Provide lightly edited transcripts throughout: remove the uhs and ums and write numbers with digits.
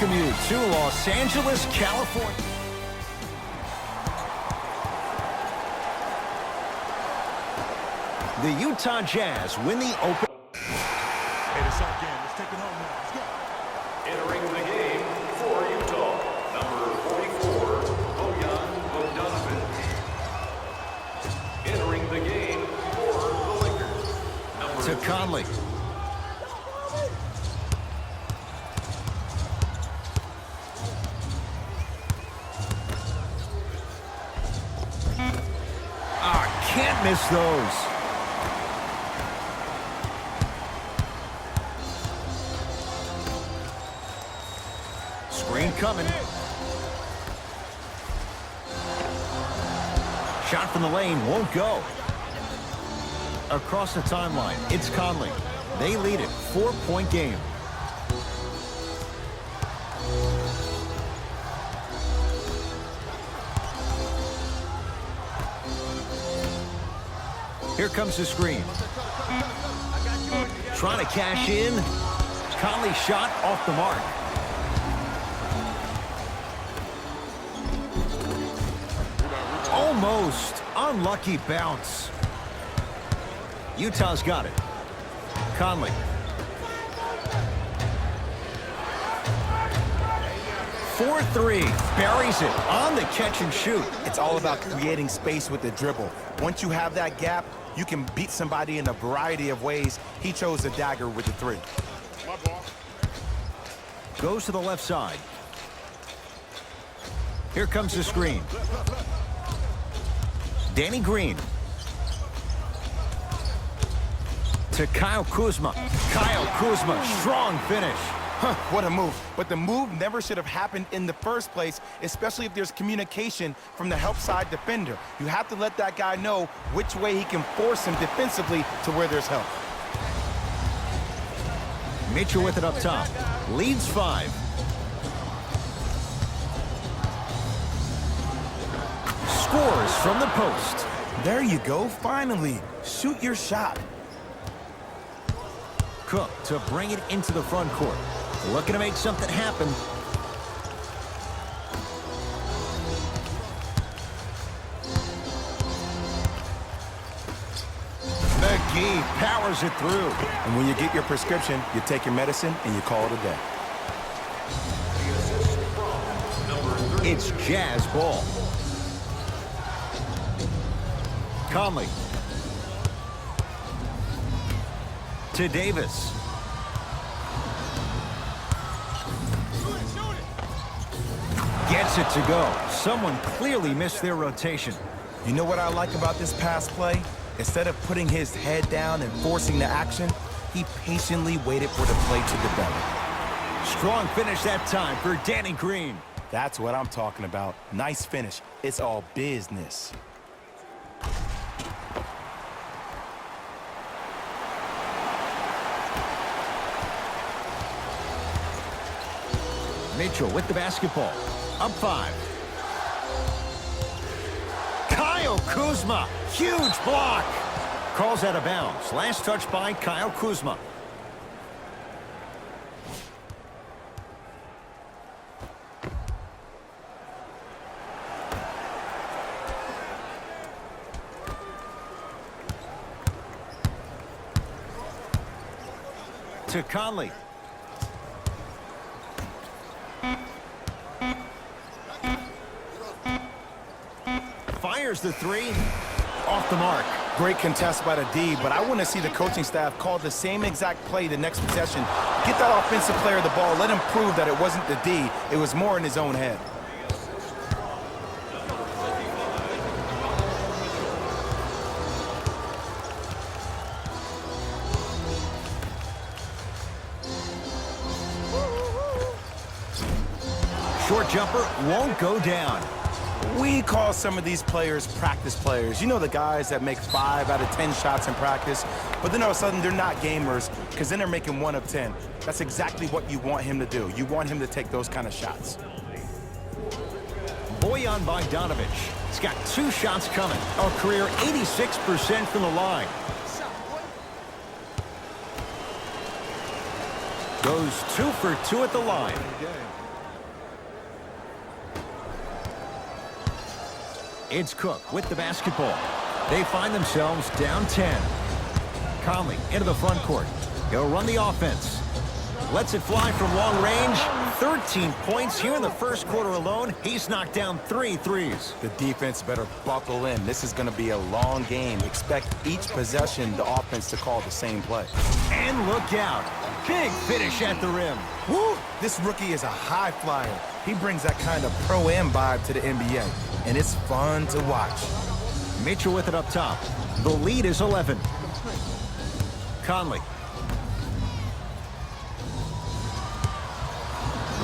welcome you to Los Angeles, California. The Utah Jazz win the open. Hey, it's our game. Let's take it home now. Let's go. Entering the game for Utah, number 44, Bojan Bogdanovic. Entering the game for the Lakers, number To Conley. Can't miss those. Screen coming. Shot from the lane won't go. Across the timeline, it's Conley. They lead it, 4-point game. Here comes the screen. Trying to cash in. Conley shot off the mark. Almost. Unlucky bounce. Utah's got it. Conley. For three. Buries it on the catch and shoot. It's all about creating space with the dribble. Once you have that gap, you can beat somebody in a variety of ways. He chose the dagger with the three. Goes to the left side. Here comes the screen. Danny Green. To Kyle Kuzma. Kyle Kuzma, strong finish. Huh, what a move. But the move never should have happened in the first place, especially if there's communication from the help side defender. You have to let that guy know which way he can force him defensively to where there's help. Mitchell with it up top. Leads 5. Scores from the post. There you go, finally. Shoot your shot. Cook to bring it into the front court. Looking to make something happen. McGee powers it through. And when you get your prescription, you take your medicine and you call it a day. It's Jazz ball. Conley. To Davis. Gets it to go. Someone clearly missed their rotation. You know what I like about this pass play? Instead of putting his head down and forcing the action, he patiently waited for the play to develop. Strong finish that time for Danny Green. That's what I'm talking about. Nice finish. It's all business. Mitchell with the basketball. Up 5. Kyle Kuzma. Huge block. Calls out of bounds. Last touch by Kyle Kuzma. To Conley. Fires the three. Off the mark. Great contest by the D, but I want to see the coaching staff call the same exact play the next possession. Get that offensive player the ball. Let him prove that it wasn't the D. It was more in his own head. Short jumper won't go down. We call some of these players practice players. You know, the guys that make 5 out of 10 shots in practice, but then all of a sudden they're not gamers because then they're making 1 of 10. That's exactly what you want him to do. You want him to take those kind of shots. Bojan Bogdanovic. He's got 2 shots coming. A career 86% from the line. Goes 2 for 2 at the line. It's Cook with the basketball. They find themselves down 10. Conley into the front court. He'll run the offense. Lets it fly from long range. 13 points here in the first quarter alone. He's knocked down 3 threes. The defense better buckle in. This is going to be a long game. Expect each possession the offense to call the same play. And look out. Big finish at the rim. Woo! This rookie is a high flyer. He brings that kind of pro-am vibe to the NBA, and it's fun to watch. Mitchell with it up top. The lead is 11. Conley.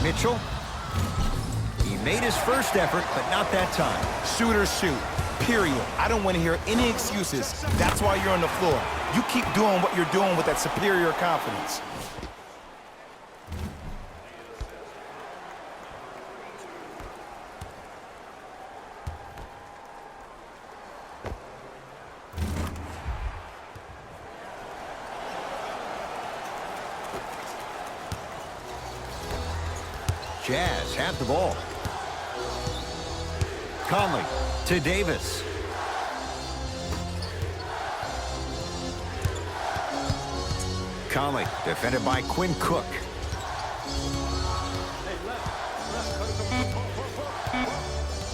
Mitchell. He made his first effort, but not that time. Shooters shoot, period. I don't want to hear any excuses. That's why you're on the floor. You keep doing what you're doing with that superior confidence. Jazz have the ball. Conley to Davis. Conley defended by Quinn Cook.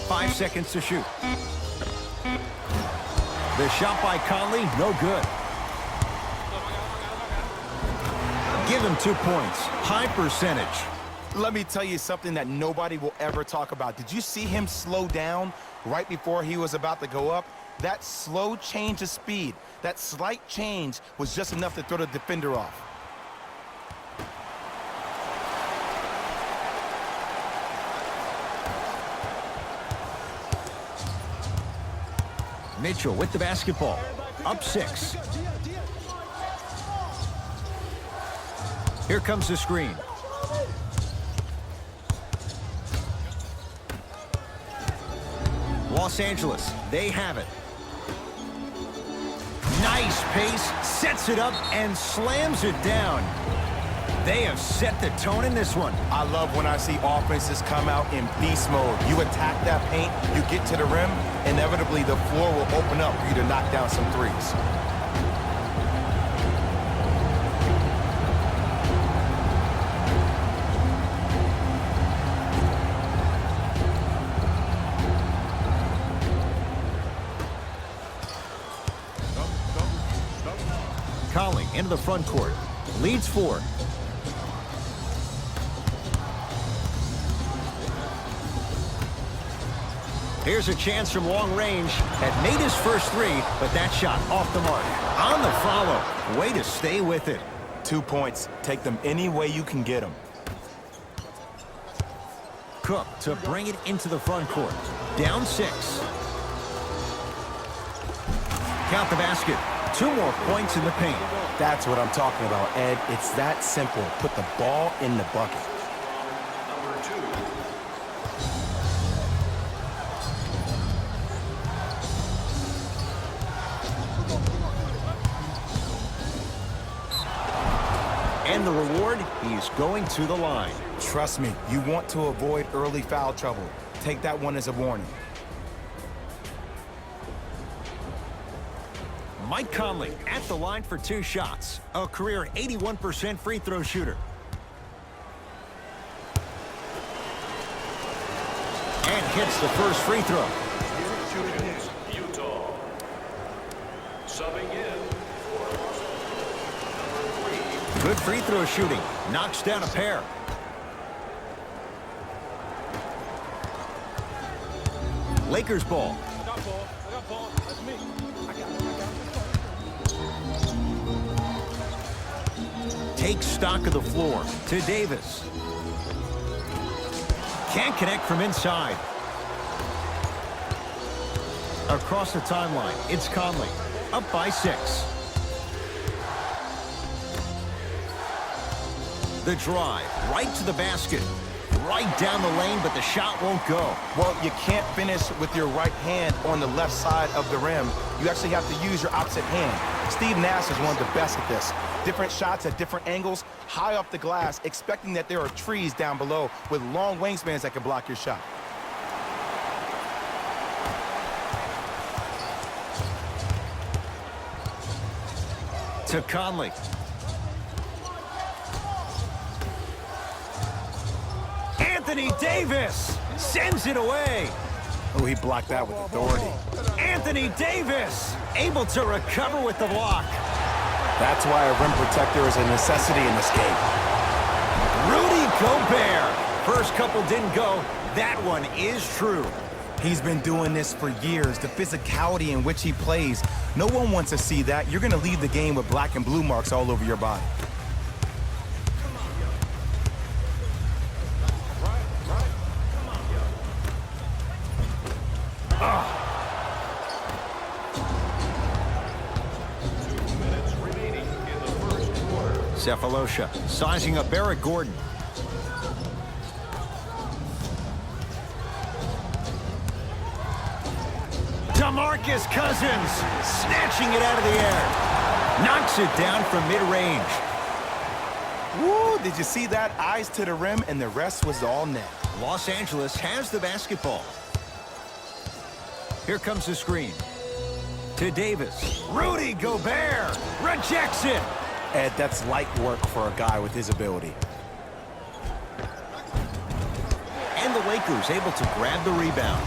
Five seconds to shoot. The shot by Conley, no good. Give him 2 points. High percentage. Let me tell you something that nobody will ever talk about. Did you see him slow down right before he was about to go up? That slow change of speed, that slight change was just enough to throw the defender off. Mitchell with the basketball. Up 6. Here comes the screen. Los Angeles, they have it. Nice pace, sets it up, and slams it down. They have set the tone in this one. I love when I see offenses come out in beast mode. You attack that paint, you get to the rim, inevitably the floor will open up for you to knock down some threes. Conley into the front court. Leads 4. Here's a chance from long range. Had made his first 3, but that shot off the mark. On the follow. Way to stay with it. 2 points. Take them any way you can get them. Cook to bring it into the front court. Down 6. Count the basket. 2 more points in the paint. That's what I'm talking about, Ed. It's that simple. Put the ball in the bucket. Number 2. And the reward, he's going to the line. Trust me, you want to avoid early foul trouble. Take that one as a warning. Mike Conley at the line for 2 shots. A career 81% free throw shooter. And hits the first free throw. Utah. Subbing in for number 3. Good free throw shooting. Knocks down a pair. Lakers ball. I got ball. That's me. Takes stock of the floor to Davis. Can't connect from inside. Across the timeline, it's Conley. Up by 6. The drive, right to the basket. Right down the lane, but the shot won't go. Well, you can't finish with your right hand on the left side of the rim. You actually have to use your opposite hand. Steve Nash is one of the best at this. Different shots at different angles, high off the glass, expecting that there are trees down below with long wingspans that can block your shot. to Conley. Anthony Davis sends it away. Oh, he blocked that with authority. Anthony Davis able to recover with the block. That's why a rim protector is a necessity in this game. Rudy Gobert. First couple didn't go. That one is true. He's been doing this for years. The physicality in which he plays. No one wants to see that. You're going to leave the game with black and blue marks all over your body. Cephalosha sizing up Eric Gordon. DeMarcus Cousins snatching it out of the air. Knocks it down from mid-range. Woo, did you see that? Eyes to the rim, and the rest was all net. Los Angeles has the basketball. Here comes the screen. To Davis. Rudy Gobert rejects it. Ed, that's light work for a guy with his ability. And the Lakers able to grab the rebound.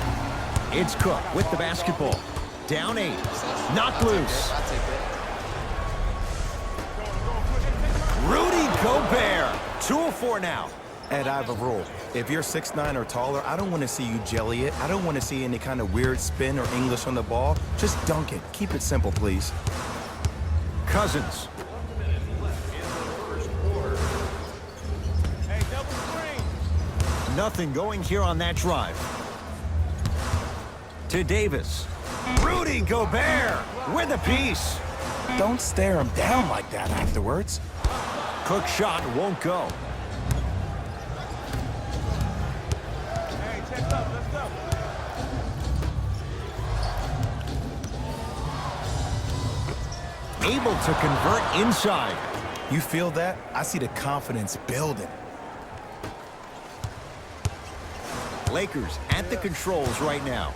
It's Cook with the basketball. Down 8. Knocked loose. Rudy Gobert. 2 of 4 now. Ed, I have a rule. If you're 6'9" or taller, I don't want to see you jelly it. I don't want to see any kind of weird spin or English on the ball. Just dunk it. Keep it simple, please. Cousins. Nothing going here on that drive. To Davis. Rudy Gobert with a piece. Don't stare him down like that afterwards. Cook shot won't go. Able to convert inside. You feel that? I see the confidence building. Lakers at the controls right now.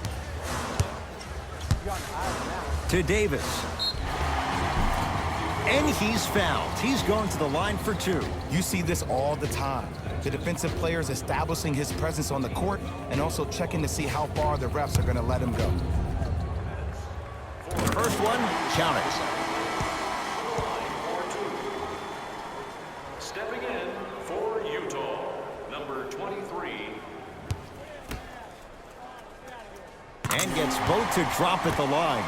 To Davis. And he's fouled. He's going to the line for 2. You see this all the time. The defensive players establishing his presence on the court and also checking to see how far the refs are going to let him go. First one, count it. Stepping in for Utah, number 23. And gets both to drop at the line.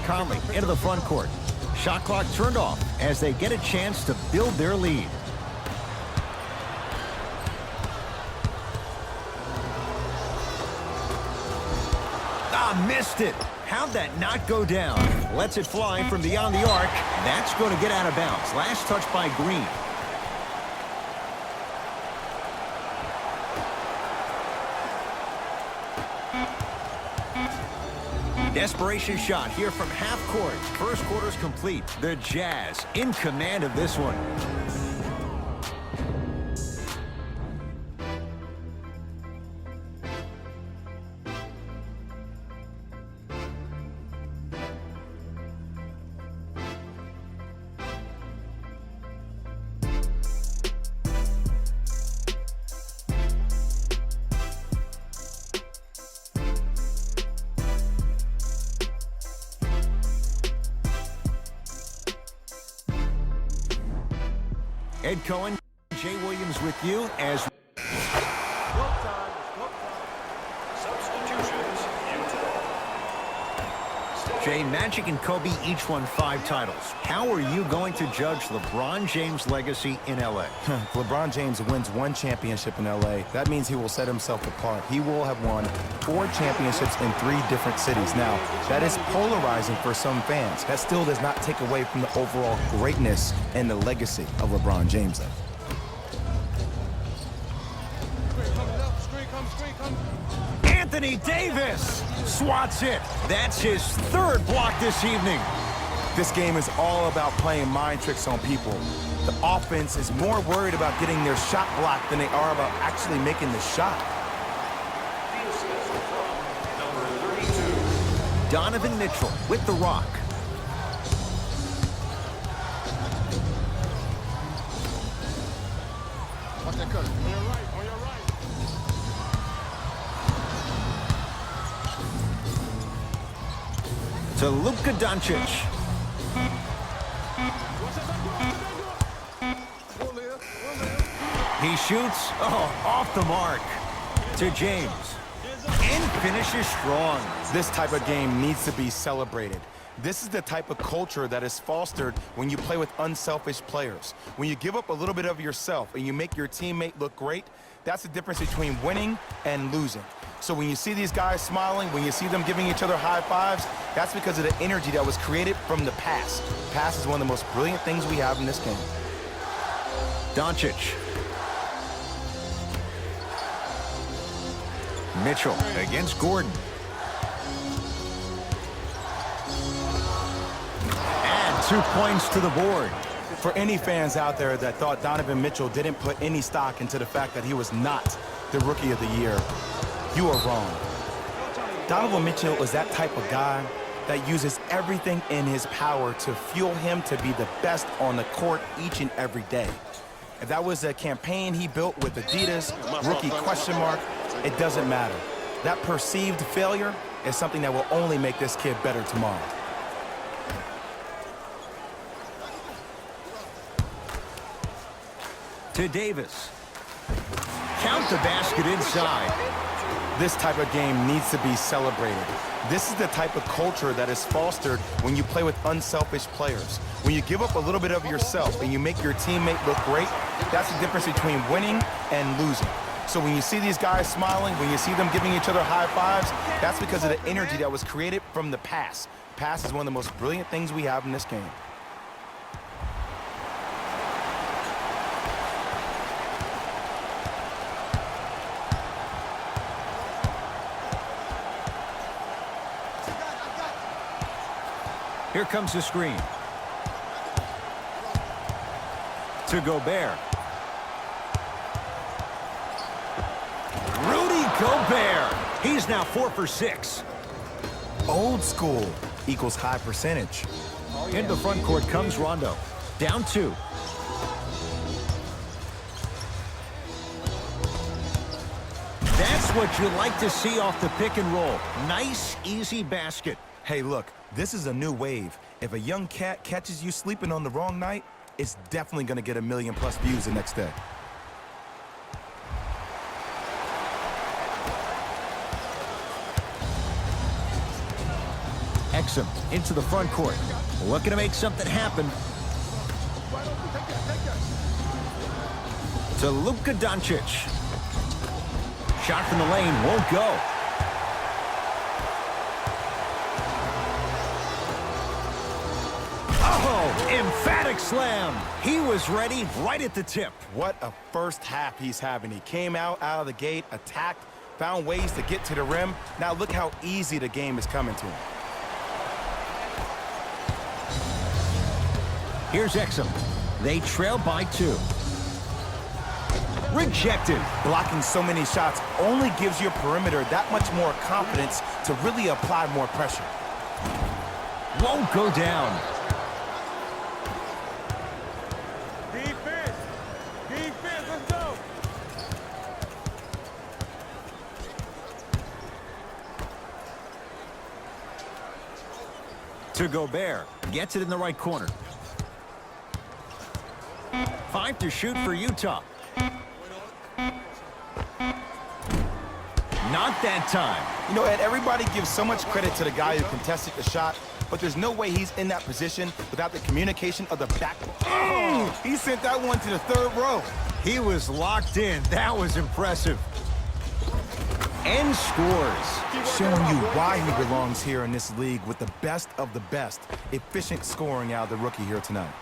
Conley into the front court. Shot clock turned off as they get a chance to build their lead. Missed it. How'd that not go down? Lets it fly from beyond the arc. That's going to get out of bounds. Last touch by Green. Desperation shot here from half court. First quarter's complete. The Jazz in command of this one. Ed Cohen, Jay Williams with you as Substitutions, Utah. Jay, Magic and Kobe each won 5 titles. How are you going to judge LeBron James' legacy in L.A.? LeBron James wins 1 championship in L.A. That means he will set himself apart. He will have won 4 championships in 3 different cities. Now, that is polarizing for some fans. That still does not take away from the overall greatness and the legacy of LeBron James, though. Anthony Davis swats it. That's his 3rd block this evening. This game is all about playing mind tricks on people. The offense is more worried about getting their shot blocked than they are about actually making the shot. Donovan Mitchell with the rock. Watch that cutter. On your right, on your right. To Luka Doncic. He shoots. Oh, off the mark. To James. And finishes strong. This type of game needs to be celebrated. This is the type of culture that is fostered when you play with unselfish players. When you give up a little bit of yourself and you make your teammate look great, that's the difference between winning and losing. So when you see these guys smiling, when you see them giving each other high fives, that's because of the energy that was created from the pass. Pass is one of the most brilliant things we have in this game. Doncic. Mitchell against Gordon. And 2 points to the board. For any fans out there that thought Donovan Mitchell didn't put any stock into the fact that he was not the Rookie of the Year, you are wrong. Donovan Mitchell is that type of guy that uses everything in his power to fuel him to be the best on the court each and every day. If that was a campaign he built with Adidas, rookie question mark, it doesn't matter. That perceived failure is something that will only make this kid better tomorrow. To Davis. Count the basket inside. This type of game needs to be celebrated. This is the type of culture that is fostered when you play with unselfish players. When you give up a little bit of yourself and you make your teammate look great, that's the difference between winning and losing. So when you see these guys smiling, when you see them giving each other high fives, that's because of the energy that was created from the pass. Pass is one of the most brilliant things we have in this game. Here comes the screen. To Gobert. Rudy Gobert. He's now 4 for 6. Old school equals high percentage. Into the front court comes Rondo. Down 2. That's what you like to see off the pick and roll. Nice, easy basket. Hey, look, this is a new wave. If a young cat catches you sleeping on the wrong night, it's definitely going to get 1 million+ views the next day. Exum into the front court. Looking to make something happen. To Luka Doncic. Shot from the lane won't go. Oh, emphatic slam. He was ready right at the tip. What a first half he's having. He came out of the gate, attacked, found ways to get to the rim. Now look how easy the game is coming to him. Here's Exum. They trail by 2. Rejected. Blocking so many shots only gives your perimeter that much more confidence to really apply more pressure. Won't go down. Defense. Defense, let's go. To Gobert. Gets it in the right corner. 5 to shoot for Utah. Not that time. You know, Ed, everybody gives so much credit to the guy who contested the shot, but there's no way he's in that position without the communication of the back. Oh, he sent that one to the 3rd row. He was locked in. That was impressive. And scores. Showing you why he belongs here in this league with the best of the best. Efficient scoring out of the rookie here tonight.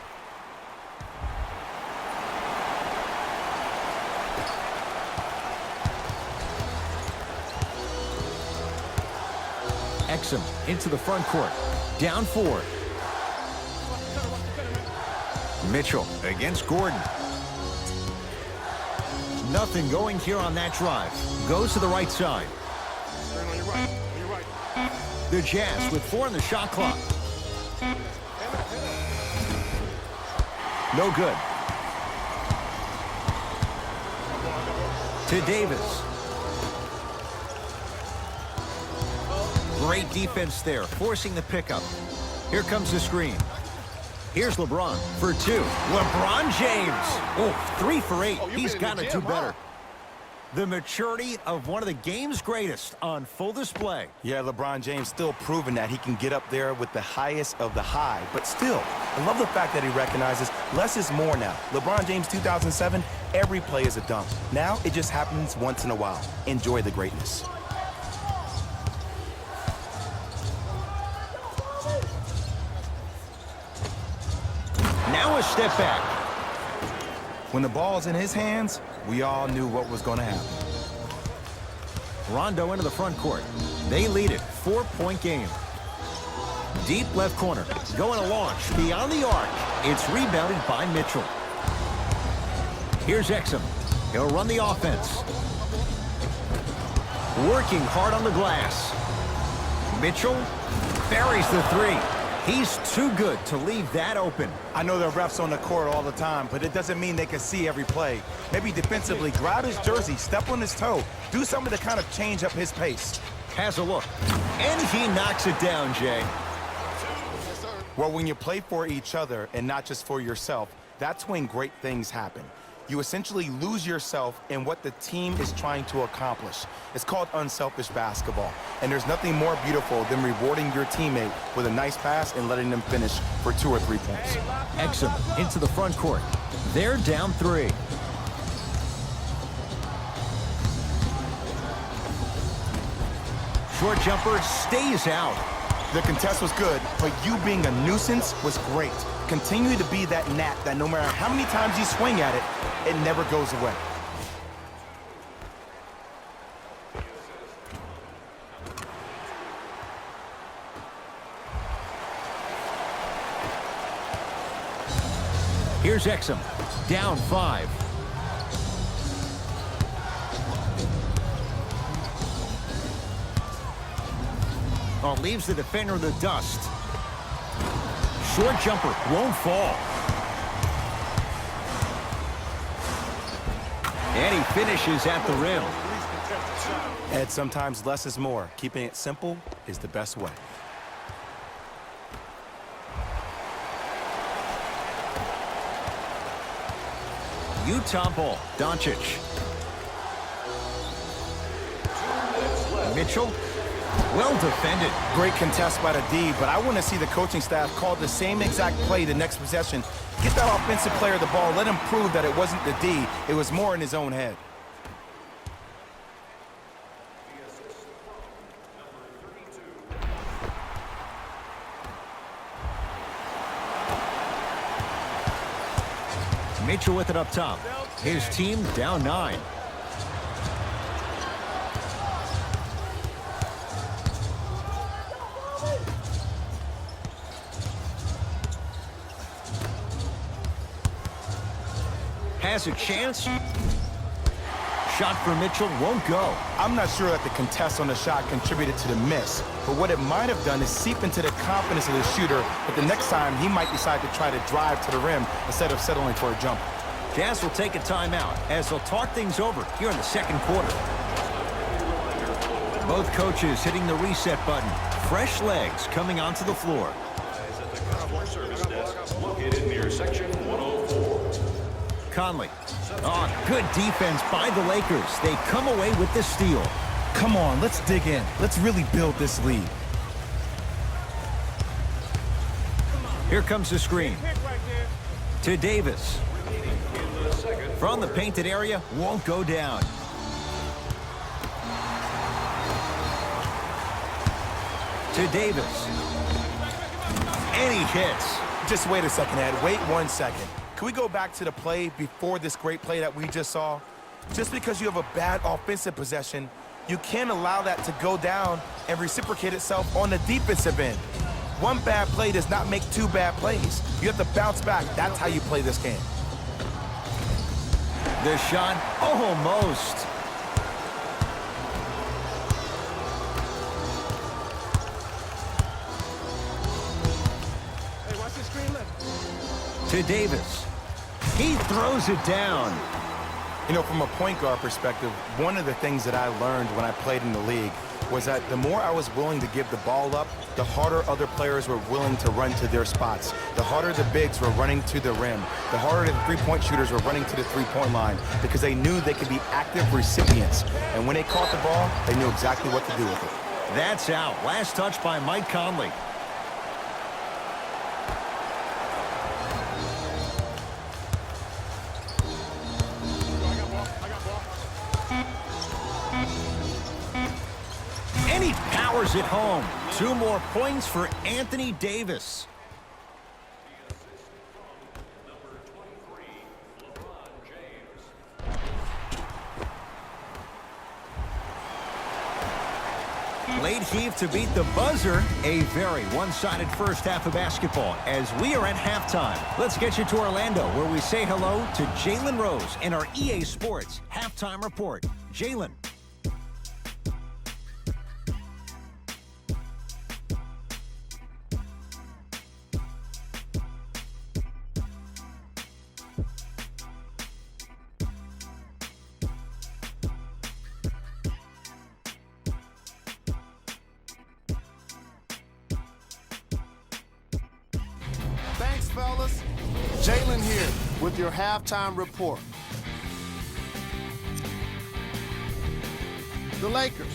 Exum into the front court. Down 4. Mitchell against Gordon. Nothing going here on that drive. Goes to the right side. Turn on your right. On your right. The Jazz with 4 on the shot clock. No good. To Davis. Great defense there, forcing the pickup. Here comes the screen. Here's LeBron for 2. LeBron James. Oh, 3 for 8. He's got to do better. The maturity of one of the game's greatest on full display. Yeah, LeBron James still proving that he can get up there with the highest of the high. But still, I love the fact that he recognizes less is more now. LeBron James 2007, every play is a dunk. Now it just happens once in a while. Enjoy the greatness. Now a step back. When the ball's in his hands, we all knew what was going to happen. Rondo into the front court. They lead it. 4-point game. Deep left corner. Going to launch. Beyond the arc. It's rebounded by Mitchell. Here's Exum. He'll run the offense. Working hard on the glass. Mitchell buries the 3. He's too good to leave that open. I know there are refs on the court all the time, but it doesn't mean they can see every play. Maybe defensively, grab his jersey, step on his toe, do something to kind of change up his pace. Has a look. And he knocks it down, Jay. Well, when you play for each other and not just for yourself, that's when great things happen. You essentially lose yourself in what the team is trying to accomplish. It's called unselfish basketball. And there's nothing more beautiful than rewarding your teammate with a nice pass and letting them finish for 2 or 3 points. Exum into the front court. They're down 3. Short jumper stays out. The contest was good, but you being a nuisance was great. Continue to be that gnat that no matter how many times you swing at it, it never goes away. Here's Exum. Down 5. Oh, leaves the defender in the dust. Short jumper won't fall. And he finishes at the rim. Ed, sometimes less is more. Keeping it simple is the best way. Utah ball. Doncic. Mitchell. Well defended. Great contest by the D, but I want to see the coaching staff call the same exact play the next possession. Get that offensive player the ball. Let him prove that it wasn't the D. It was more in his own head. Mitchell with it up top. His team down 9. Has a chance. Shot for Mitchell won't go. I'm not sure that the contest on the shot contributed to the miss, but what it might have done is seep into the confidence of the shooter, but the next time he might decide to try to drive to the rim instead of settling for a jump. Jazz will take a timeout as they'll talk things over here in the second quarter. Both coaches hitting the reset button. Fresh legs coming onto the floor. At the customer service desk located near section 104. Conley. Oh, good defense by the Lakers. They come away with the steal. Come on, let's dig in. Let's really build this lead. Here comes the screen. To Davis. From the painted area, won't go down. To Davis. And he hits. Just wait a second, Ed. Wait 1 second. Can we go back to the play before this great play that we just saw? Just because you have a bad offensive possession, you can't allow that to go down and reciprocate itself on the defensive end. One bad play does not make 2 bad plays. You have to bounce back. That's how you play this game. The shot, almost. to Davis. He throws it down. You know, from a point guard perspective, one of the things that I learned when I played in the league was that the more I was willing to give the ball up, the harder other players were willing to run to their spots. The harder the bigs were running to the rim. The harder the three-point shooters were running to the three-point line because they knew they could be active recipients. And when they caught the ball, they knew exactly what to do with it. That's out. Last touch by Mike Conley. And he powers it home. 2 more points for Anthony Davis. Late heave to beat the buzzer. A very one-sided first half of basketball as we are at halftime. Let's get you to Orlando, where we say hello to Jalen Rose in our EA Sports Halftime Report. Jalen. Thanks, fellas. Jalen here with your halftime report. The Lakers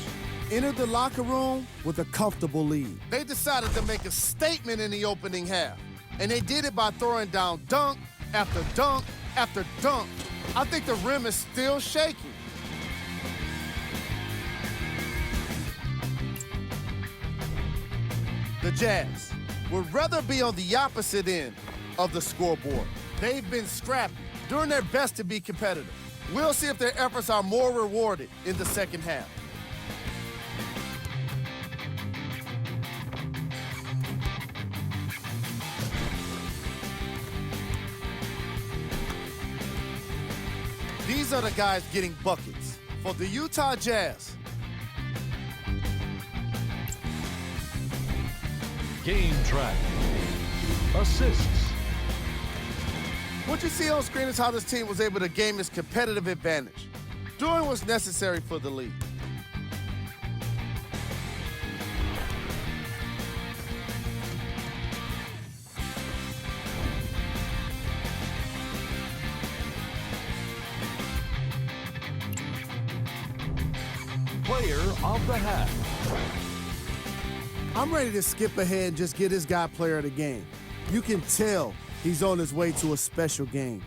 entered the locker room with a comfortable lead. They decided to make a statement in the opening half, and they did it by throwing down dunk after dunk after dunk. I think the rim is still shaking. The Jazz would rather be on the opposite end of the scoreboard. They've been scrappy, doing their best to be competitive. We'll see if their efforts are more rewarded in the second half. These are the guys getting buckets for the Utah Jazz. Game track. Assists. What you see on screen is how this team was able to gain its competitive advantage, doing what's necessary for the lead. Player of the half. I'm ready to skip ahead and just get this guy player of the game. You can tell he's on his way to a special game.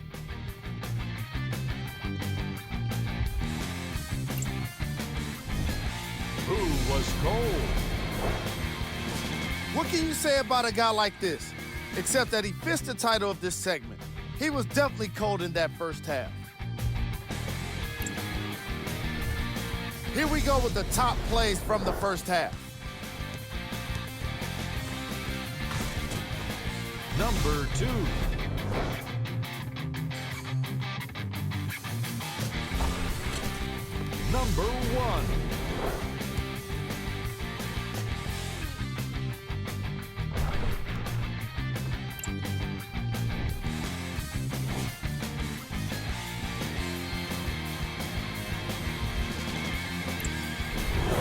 Who was cold? What can you say about a guy like this, except that he fits the title of this segment? He was definitely cold in that first half. Here we go with the top plays from the first half. Number 2. Number 1.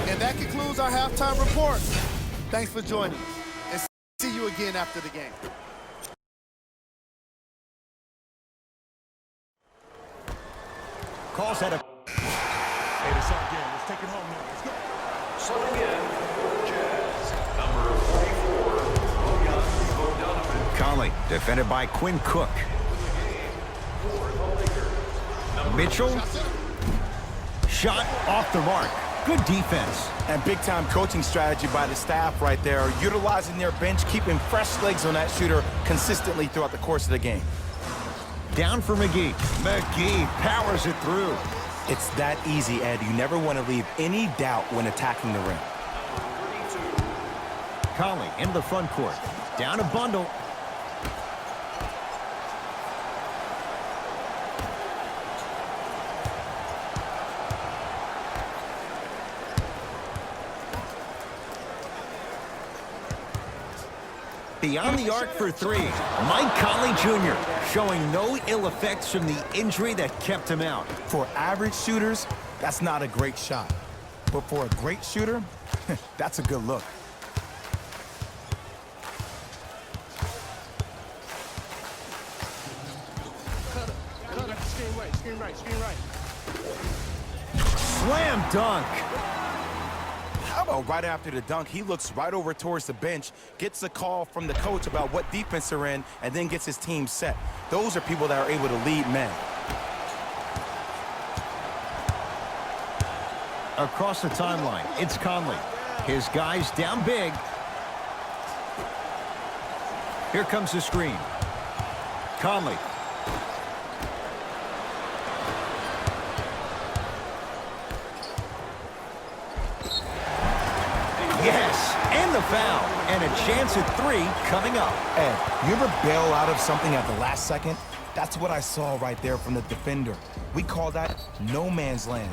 And that concludes our halftime report. Thanks for joining us, and see you again after the game. Calls at a... Hey, it's all game. Let's take it home now. Let's go. Subbing in for the Jazz, number 44, Bogdanovic. Conley, defended by Quinn Cook. For the Lakers, Mitchell. Shot off the mark. Good defense. And big-time coaching strategy by the staff right there, utilizing their bench, keeping fresh legs on that shooter consistently throughout the course of the game. Down for McGee. McGee powers it through. It's that easy, Ed. You never want to leave any doubt when attacking the rim. Conley into the front court. Down a bundle. Beyond the arc for three. Mike Conley Jr. showing no ill effects from the injury that kept him out. For average shooters, that's not a great shot. But for a great shooter, that's a good look. Screen right. Slam dunk. How about right after the dunk, he looks right over towards the bench, gets a call from the coach about what defense they're in, and then gets his team set. Those are people that are able to lead men. Across the timeline, it's Conley. His guys down big. Here comes the screen. Conley. Yes, and the foul. And a chance at three coming up. Ed, you ever bail out of something at the last second? That's what I saw right there from the defender. We call that no man's land.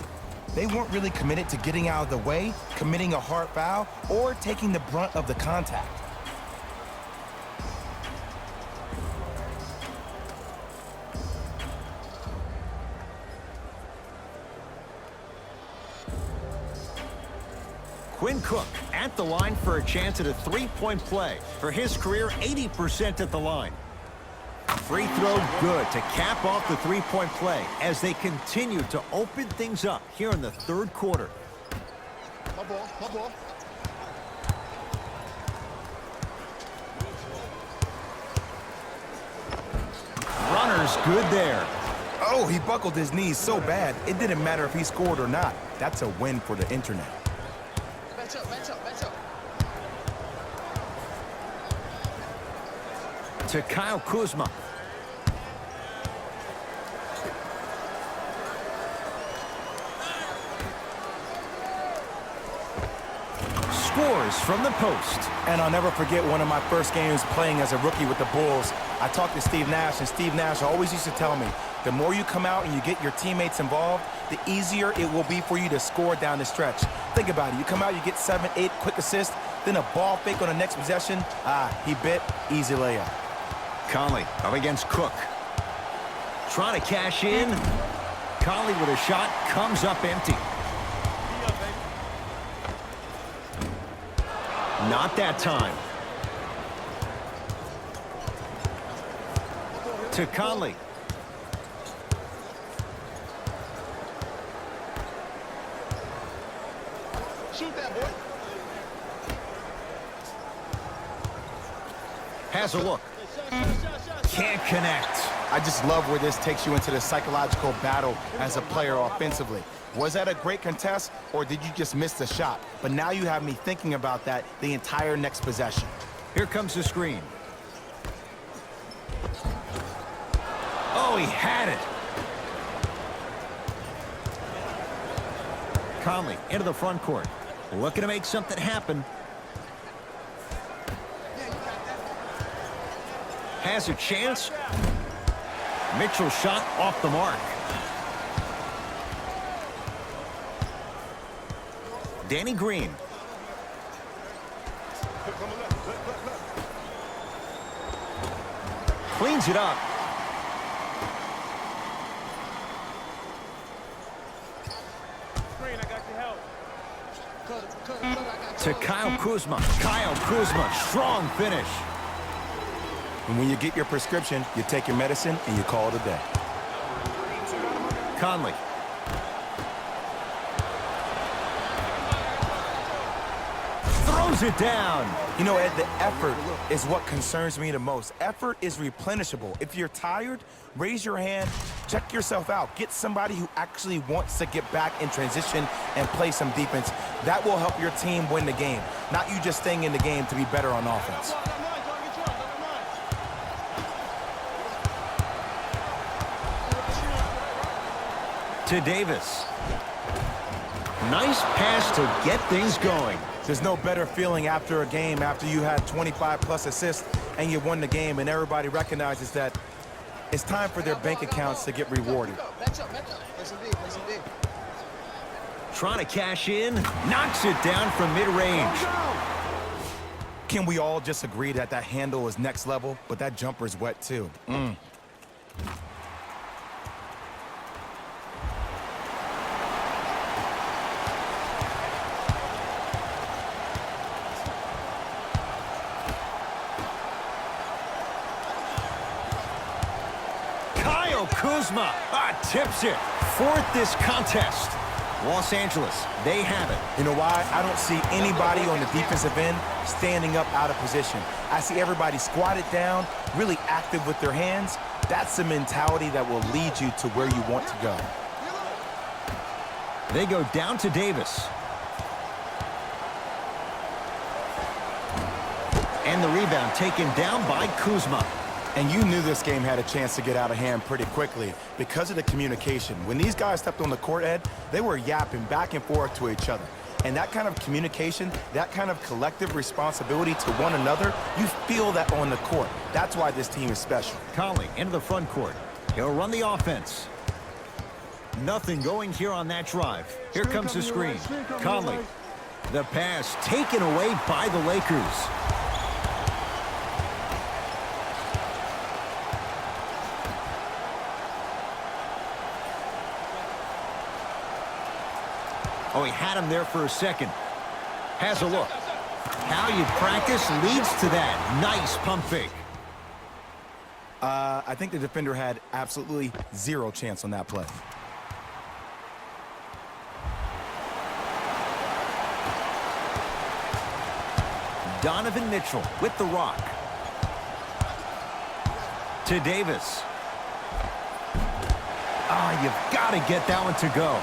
They weren't really committed to getting out of the way, committing a hard foul, or taking the brunt of the contact. Quinn Cook at the line for a chance at a three-point play. For his career, 80% at the line. Free throw good to cap off the three-point play as they continue to open things up here in the third quarter. My ball. Runner's good there. Oh, he buckled his knees so bad, it didn't matter if he scored or not. That's a win for the internet. Match up. To Kyle Kuzma. Scores from the post. And I'll never forget one of my first games playing as a rookie with the Bulls. I talked to Steve Nash, and Steve Nash always used to tell me, the more you come out and you get your teammates involved, the easier it will be for you to score down the stretch. Think about it. You come out, you get 7, 8 quick assists, then a ball fake on the next possession. He bit, easy layup. Conley up against Cook. Trying to cash in. Conley with a shot comes up empty. Not that time. To Conley. Shoot that, boy. Has a look. Can't connect. I just love where this takes you into the psychological battle as a player offensively. Was that a great contest, or did you just miss the shot? But now you have me thinking about that the entire next possession. Here comes the screen. Oh, he had it. Conley into the front court. Looking to make something happen. Has a chance. Mitchell shot off the mark. Danny Green. Cleans it up. To Kyle Kuzma. Kyle Kuzma, strong finish. And when you get your prescription, you take your medicine and you call it a day. Conley. Throws it down. You know, Ed, the effort is what concerns me the most. Effort is replenishable. If you're tired, raise your hand, check yourself out. Get somebody who actually wants to get back in transition and play some defense. That will help your team win the game, not you just staying in the game to be better on offense. To Davis. Nice pass to get things going. There's no better feeling after a game after you had 25+ assists and you won the game, and everybody recognizes that it's time for their bank accounts to get rewarded. Trying to cash in. Knocks it down from mid-range. Can we all just agree that that handle is next level, but that jumper is wet too? Kyle Kuzma tips it. Fourth this contest. Los Angeles, they have it. You know why? I don't see anybody on the defensive end standing up out of position. I see everybody squatted down, really active with their hands. That's the mentality that will lead you to where you want to go. They go down to Davis. And the rebound taken down by Kuzma. And you knew this game had a chance to get out of hand pretty quickly because of the communication. When these guys stepped on the court, Ed, they were yapping back and forth to each other. And that kind of communication, that kind of collective responsibility to one another, you feel that on the court. That's why this team is special. Conley into the front court. He'll run the offense. Nothing going here on that drive. Here comes the screen. Conley. The pass taken away by the Lakers. Oh, he had him there for a second. Has a look. How you practice leads to that. Nice pump fake. I think the defender had absolutely zero chance on that play. Donovan Mitchell with the rock. To Davis. You've got to get that one to go.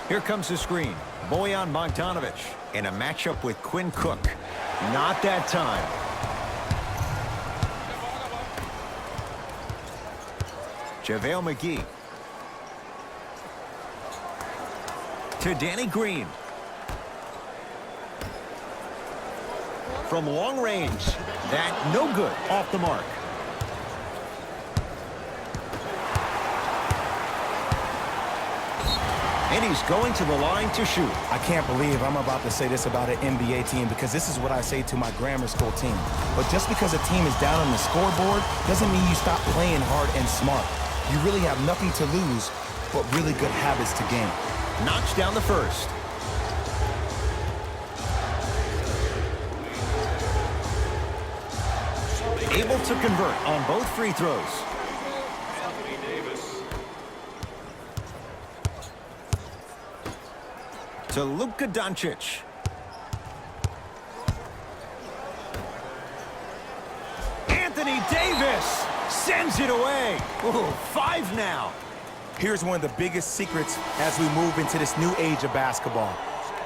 Here comes the screen. Bojan Bogdanovic in a matchup with Quinn Cook. Not that time. JaVale McGee. To Danny Green. From long range. That no good. Off the mark. And he's going to the line to shoot. I can't believe I'm about to say this about an NBA team because this is what I say to my grammar school team. But just because a team is down on the scoreboard doesn't mean you stop playing hard and smart. You really have nothing to lose, but really good habits to gain. Knocks down the first. Able to convert on both free throws. To Luka Doncic. Anthony Davis sends it away. Ooh, 5 now. Here's one of the biggest secrets as we move into this new age of basketball,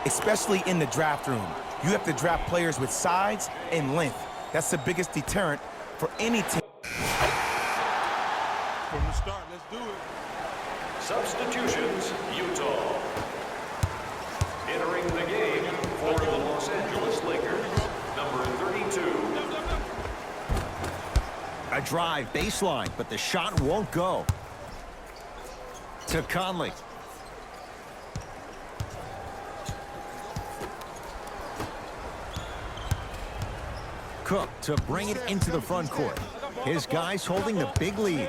especially in the draft room. You have to draft players with size and length. That's the biggest deterrent for any team. From the start, let's do it. Substitutions, Utah. Entering the game for the Los Angeles Lakers, number 32. A drive baseline, but the shot won't go. To Conley. Cook to bring it into the front court. His guys holding the big lead.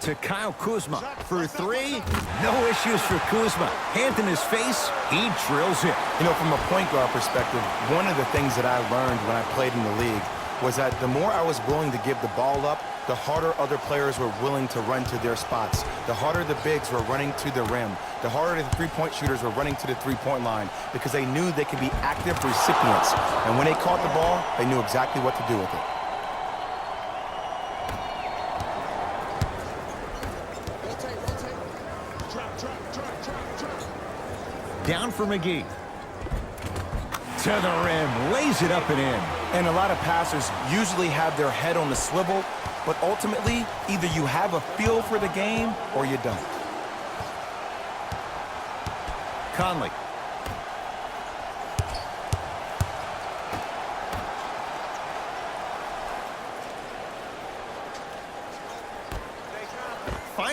To Kyle Kuzma for 3. No issues for Kuzma. Hand in his face, he drills it. You know, from a point guard perspective, one of the things that I learned when I played in the league was that the more I was willing to give the ball up, the harder other players were willing to run to their spots. The harder the bigs were running to the rim. The harder the three-point shooters were running to the three-point line because they knew they could be active recipients. And when they caught the ball, they knew exactly what to do with it. Down for McGee. To the rim, lays it up and in. And a lot of passers usually have their head on the swivel, but ultimately, either you have a feel for the game or you don't. Conley.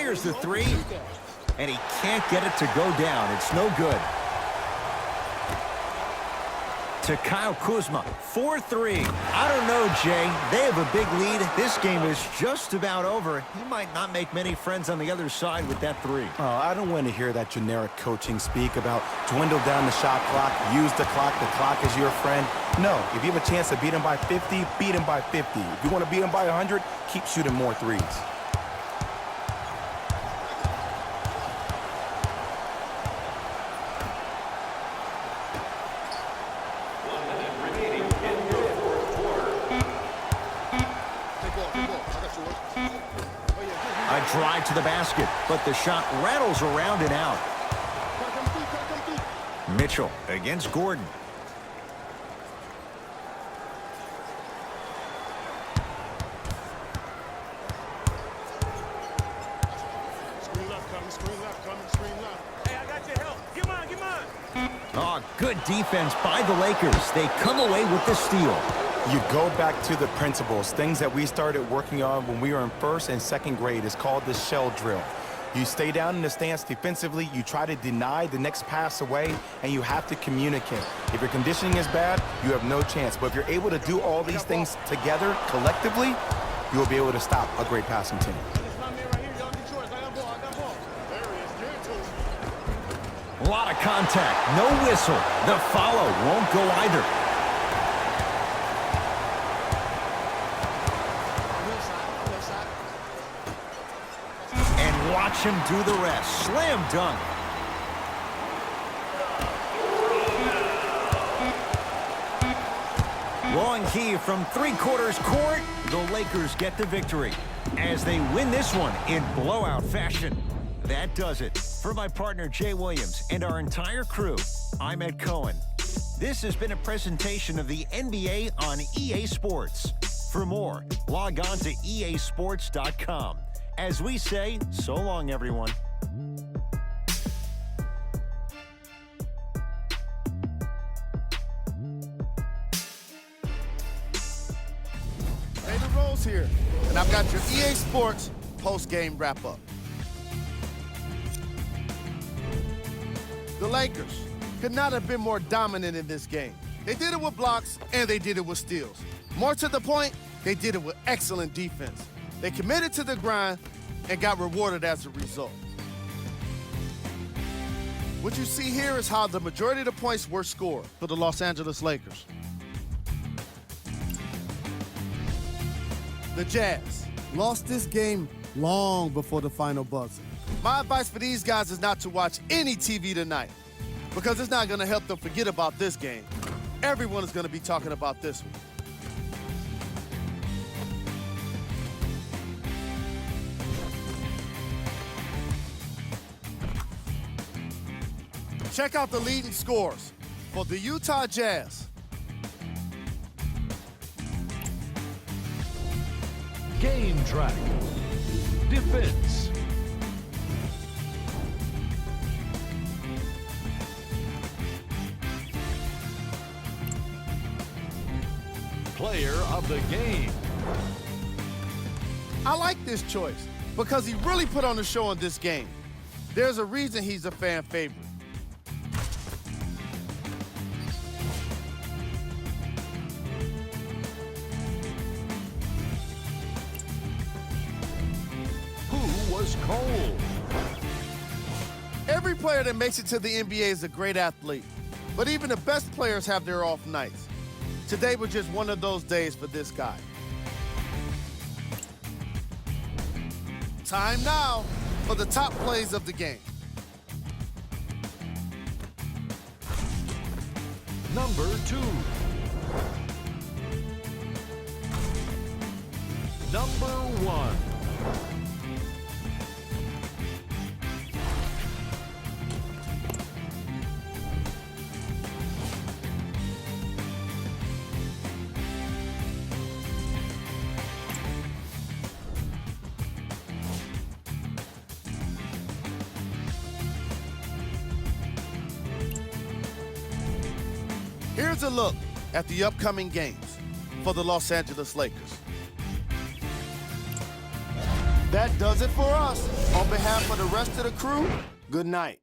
Here's the three. And he can't get it to go down. It's no good. To Kyle Kuzma, 4-3. I don't know, Jay. They have a big lead. This game is just about over. He might not make many friends on the other side with that three. Oh, I don't want to hear that generic coaching speak about dwindle down the shot clock, use the clock is your friend. No, if you have a chance to beat him by 50, beat him by 50. If you want to beat him by 100, keep shooting more threes. A drive to the basket, but the shot rattles around and out. Mitchell against Gordon. Screen left coming, screen left coming, screen left. Hey, I got your help. Get mine. Oh, good defense by the Lakers. They come away with the steal. You go back to the principles, things that we started working on when we were in first and second grade. It's called the shell drill. You stay down in the stance defensively, you try to deny the next pass away, and you have to communicate. If your conditioning is bad, you have no chance. But if you're able to do all these things together, collectively, you will be able to stop a great passing team. A lot of contact, no whistle. The follow won't go either. And watch him do the rest. Slam dunk. Long key from three-quarters court. The Lakers get the victory as they win this one in blowout fashion. That does it. For my partner, Jay Williams, and our entire crew, I'm Ed Cohen. This has been a presentation of the NBA on EA Sports. For more, log on to easports.com. As we say, so long, everyone. David Rose here, and I've got your EA Sports post-game wrap-up. The Lakers could not have been more dominant in this game. They did it with blocks, and they did it with steals. More to the point, they did it with excellent defense. They committed to the grind and got rewarded as a result. What you see here is how the majority of the points were scored for the Los Angeles Lakers. The Jazz lost this game long before the final buzzer. My advice for these guys is not to watch any TV tonight because it's not going to help them forget about this game. Everyone is going to be talking about this one. Check out the leading scores for the Utah Jazz. Game track. Defense. Player of the game. I like this choice because he really put on the show in this game. There's a reason he's a fan favorite. Who was cold? Every player that makes it to the NBA is a great athlete, but even the best players have their off nights. Today was just one of those days for this guy. Time now for the top plays of the game. Number 2. Number 1. Here's a look at the upcoming games for the Los Angeles Lakers. That does it for us. On behalf of the rest of the crew, good night.